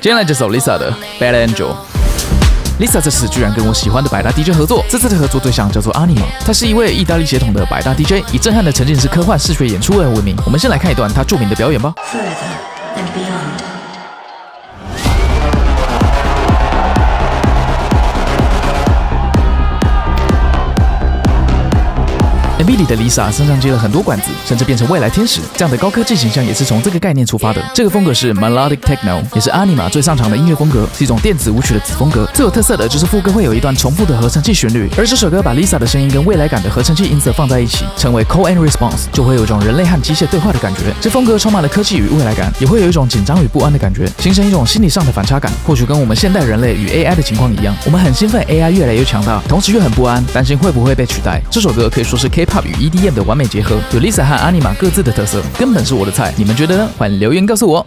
接下来这首 Lisa 的 Bad Angel。Lisa 这次居然跟我喜欢的百大 DJ 合作，这次的合作对象叫做 Anima， 他是一位意大利血统的百大 DJ， 以震撼的沉浸式科幻视觉演出而闻名。我们先来看一段他著名的表演吧。MV 里的 Lisa 身上接了很多管子，甚至变成未来天使，这样的高科技形象也是从这个概念出发的。这个风格是 Melodic Techno， 也是 Anima 最擅长的音乐风格，是一种电子舞曲的子风格。最有特色的就是副歌会有一段重复的合成器旋律，而这首歌把 Lisa 的声音跟未来感的合成器音色放在一起，成为 Call and Response， 就会有一种人类和机械对话的感觉。这风格充满了科技与未来感，也会有一种紧张与不安的感觉，形成一种心理上的反差感。或许跟我们现代人类与 AI 的情况一样，我们很兴奋 AI 越来越强大，同时又很不安，担心会不会被取代。这首歌可以说是 K-pop 与 EDM 的完美结合，有 Lisa 和 Anima 各自的特色，根本是我的菜。你们觉得呢？欢迎留言告诉我。